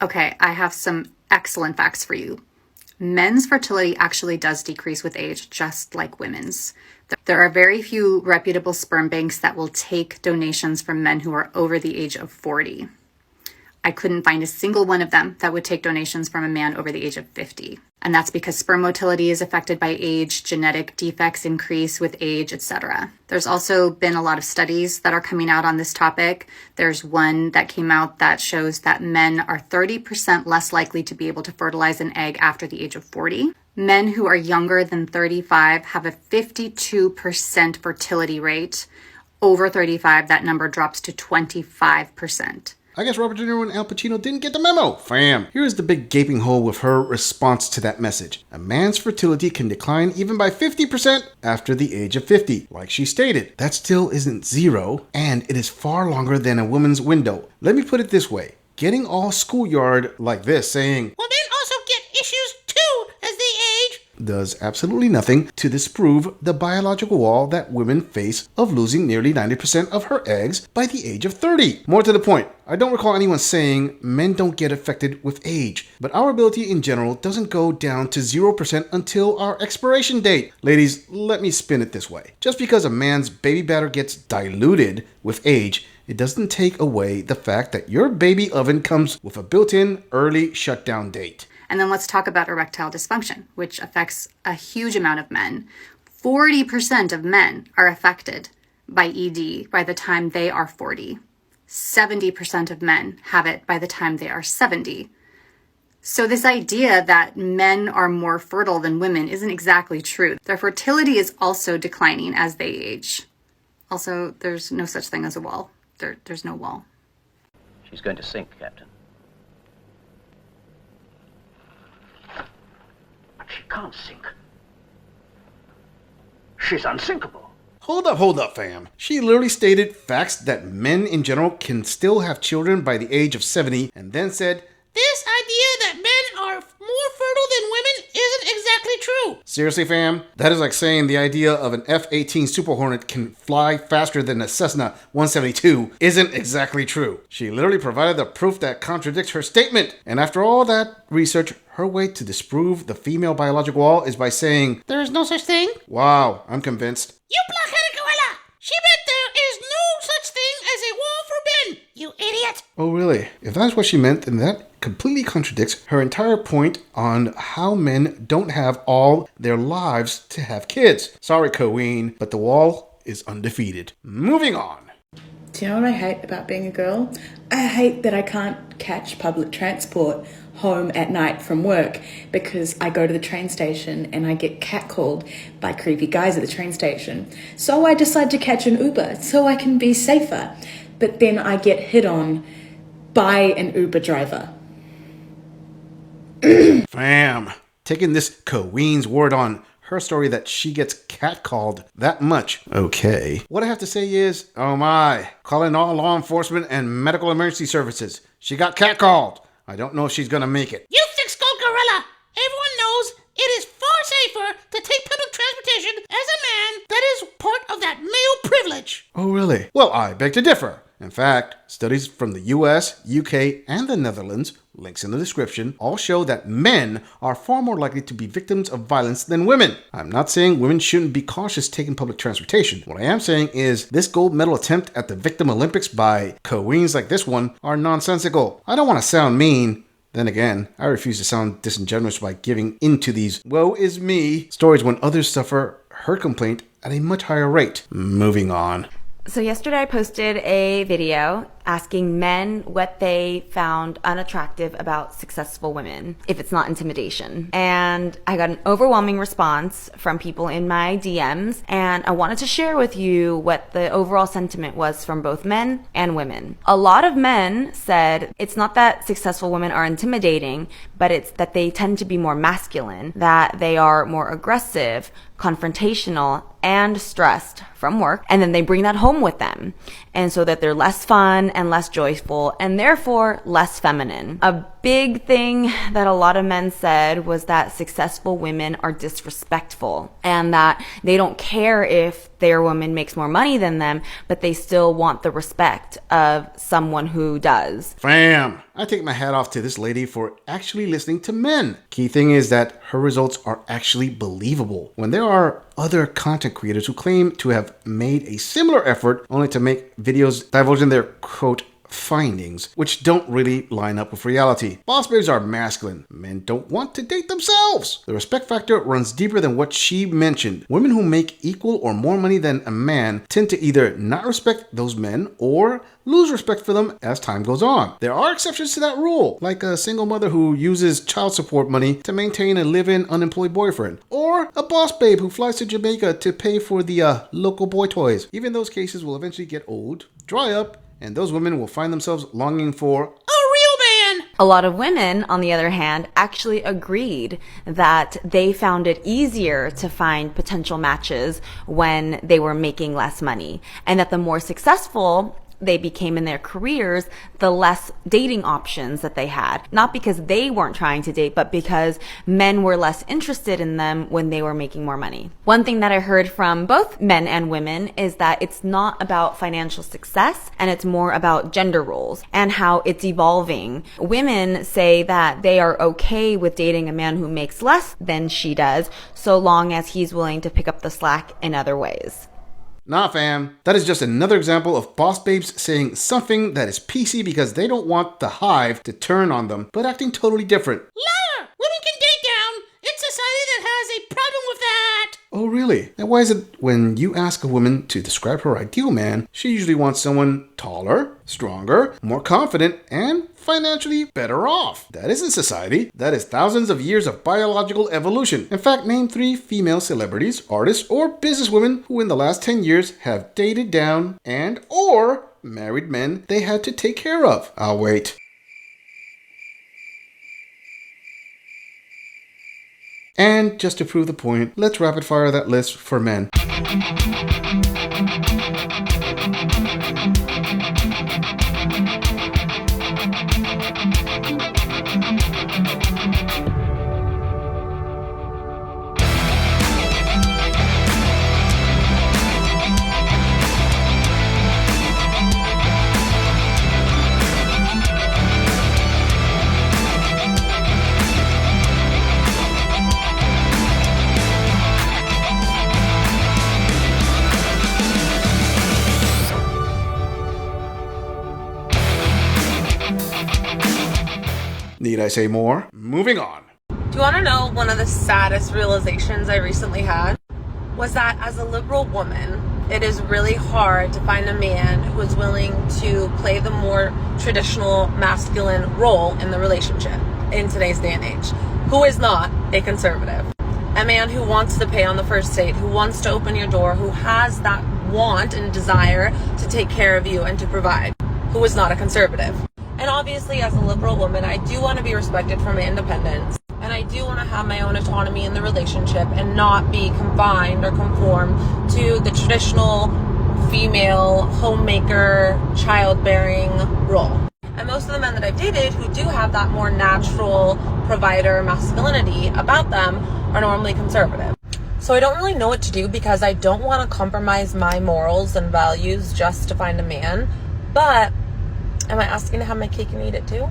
Okay, I have some excellent facts for you. Men's fertility actually does decrease with age, just like women's. There are very few reputable sperm banks that will take donations from men who are over the age of 40. I couldn't find a single one of them that would take donations from a man over the age of 50. And that's because sperm motility is affected by age, genetic defects increase with age, etc. There's also been a lot of studies that are coming out on this topic. There's one that came out that shows that men are 30% less likely to be able to fertilize an egg after the age of 40. Men who are younger than 35 have a 52% fertility rate. Over 35, that number drops to 25%. I guess Robert De Niro and Al Pacino didn't get the memo, fam. Here's the big gaping hole with her response to that message. A man's fertility can decline even by 50% after the age of 50. Like she stated, that still isn't zero, and it is far longer than a woman's window. Let me put it this way. Getting all schoolyard like this, saying, well, men also get issues too as they age, does absolutely nothing to disprove the biological wall that women face of losing nearly 90% of her eggs by the age of 30. More to the point, I don't recall anyone saying men don't get affected with age, but our ability in general doesn't go down to 0% until our expiration date. Ladies, let me spin it this way. Just because a man's baby batter gets diluted with age, it doesn't take away the fact that your baby oven comes with a built-in early shutdown date. And then let's talk about erectile dysfunction, which affects a huge amount of men. 40% of men are affected by ED by the time they are 40. 70% of men have it by the time they are 70. So this idea that men are more fertile than women isn't exactly true. Their fertility is also declining as they age. Also, there's no such thing as a wall. There's no wall. She's going to sink, Captain. She can't sink. She's unsinkable. Hold up, fam. She literally stated facts that men in general can still have children by the age of 70 and then said, this idea that men are more fertile than women isn't exactly true. Seriously, fam? That is like saying the idea of an F-18 Super Hornet can fly faster than a Cessna 172 isn't exactly true. She literally provided the proof that contradicts her statement. And after all that research, her way to disprove the female biological wall is by saying, there is no such thing. Wow, I'm convinced. You blockheaded gorilla! She bet there is no such thing as a wall for men, you idiot! Oh, really? If that's what she meant, then that completely contradicts her entire point on how men don't have all their lives to have kids. Sorry, Queen, but the wall is undefeated. Moving on. Do you know what I hate about being a girl? I hate that I can't catch public transport home at night from work because I go to the train station and I get catcalled by creepy guys at the train station. So I decide to catch an Uber so I can be safer. But then I get hit on by an Uber driver. Fam, taking this Queen's word on her story that she gets catcalled that much. Okay. What I have to say is, oh my, calling all law enforcement and medical emergency services. She got catcalled. I don't know if she's gonna make it. You thick-skulled gorilla! Everyone knows it is far safer to take public transportation as a man that is part of that male privilege. Oh, really? Well, I beg to differ. In fact, studies from the US, UK, and the Netherlands, links in the description, all show that men are far more likely to be victims of violence than women. I'm not saying women shouldn't be cautious taking public transportation. What I am saying is this gold medal attempt at the Victim Olympics by queens like this one are nonsensical. I don't want to sound mean. Then again, I refuse to sound disingenuous by giving into these woe is me stories when others suffer hurt complaint at a much higher rate. Moving on. So yesterday I posted a video asking men what they found unattractive about successful women, if it's not intimidation. And I got an overwhelming response from people in my DMs, and I wanted to share with you what the overall sentiment was from both men and women. A lot of men said it's not that successful women are intimidating, but it's that they tend to be more masculine, that they are more aggressive, confrontational, and stressed from work, and then they bring that home with them. And so that they're less fun and less joyful, and therefore less feminine. A big thing that a lot of men said was that successful women are disrespectful, and that they don't care if their woman makes more money than them, but they still want the respect of someone who does. Fam, I take my hat off to this lady for actually listening to men. Key thing is that her results are actually believable. When there are other content creators who claim to have made a similar effort only to make videos divulging their quote findings, which don't really line up with reality. Boss babes are masculine. Men don't want to date themselves. The respect factor runs deeper than what she mentioned. Women who make equal or more money than a man tend to either not respect those men or lose respect for them as time goes on. There are exceptions to that rule, like a single mother who uses child support money to maintain a live-in unemployed boyfriend, or a boss babe who flies to Jamaica to pay for the local boy toys. Even those cases will eventually get old, dry up, and those women will find themselves longing for a real man. A lot of women, on the other hand, actually agreed that they found it easier to find potential matches when they were making less money, and that the more successful they became in their careers, the less dating options that they had. Not because they weren't trying to date, but because men were less interested in them when they were making more money. One thing that I heard from both men and women is that it's not about financial success, and it's more about gender roles and how it's evolving. Women say that they are okay with dating a man who makes less than she does, so long as he's willing to pick up the slack in other ways. Nah, fam. That is just another example of boss babes saying something that is PC because they don't want the hive to turn on them, but acting totally different. Liar! Women can date down. It's society that has a problem with that. Oh, really? Now, why is it when you ask a woman to describe her ideal man, she usually wants someone taller, stronger, more confident, and financially better off? That isn't society. That is thousands of years of biological evolution. In fact, name 3 female celebrities, artists, or businesswomen who in the last 10 years have dated down and or married men they had to take care of. I'll wait. And just to prove the point, let's rapid fire that list for men. Need I say more? Moving on. Do you want to know one of the saddest realizations I recently had? Was that as a liberal woman, it is really hard to find a man who is willing to play the more traditional masculine role in the relationship in today's day and age, who is not a conservative. A man who wants to pay on the first date, who wants to open your door, who has that want and desire to take care of you and to provide, who is not a conservative. And obviously, as a liberal woman, I do want to be respected for my independence. And I do want to have my own autonomy in the relationship and not be confined or conform to the traditional female homemaker, childbearing role. And most of the men that I've dated who do have that more natural provider masculinity about them are normally conservative. So I don't really know what to do because I don't want to compromise my morals and values just to find a man. But am I asking to have my cake and eat it too?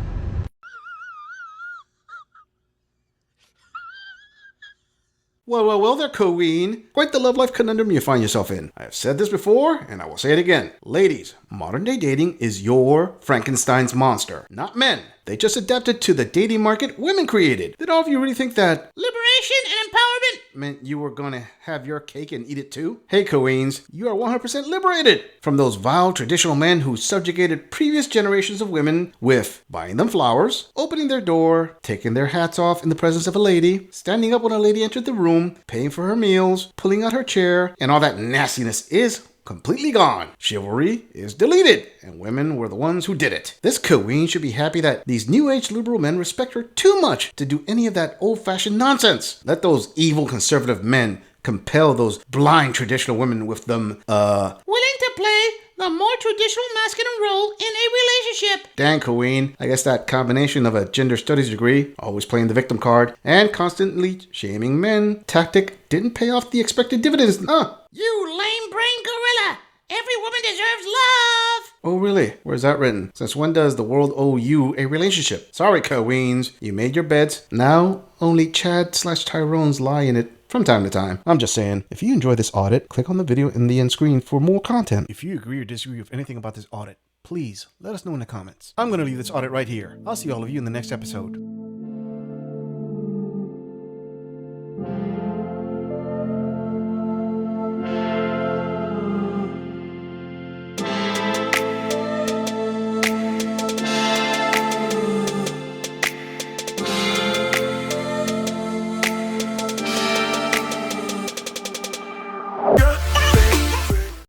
Well there, Queen. Quite the love life conundrum you find yourself in. I have said this before, and I will say it again. Ladies, modern day dating is your Frankenstein's monster, not men. They just adapted to the dating market women created. Did all of you really think that Liberation and empowerment meant you were gonna have your cake and eat it too? Hey, Queens, you are 100% liberated from those vile traditional men who subjugated previous generations of women with buying them flowers, opening their door, taking their hats off in the presence of a lady, standing up when a lady entered the room, paying for her meals, pulling out her chair, and all that nastiness is completely gone. Chivalry is deleted, and women were the ones who did it. This queen should be happy that these new age liberal men respect her too much to do any of that old-fashioned nonsense. Let those evil conservative men compel those blind traditional women with them, willing to play the more traditional masculine role in a relationship. Dang, queen. I guess that combination of a gender studies degree, always playing the victim card, and constantly shaming men tactic didn't pay off the expected dividends, huh? You lame brain gorilla. Every woman deserves love. Oh, really? Where's that written? Since when does the world owe you a relationship? Sorry, queens. You made your beds. Now, only Chad/Tyrone's lie in it from time to time. I'm just saying, if you enjoy this audit, click on the video in the end screen for more content. If you agree or disagree with anything about this audit, please let us know in the comments. I'm going to leave this audit right here. I'll see all of you in the next episode.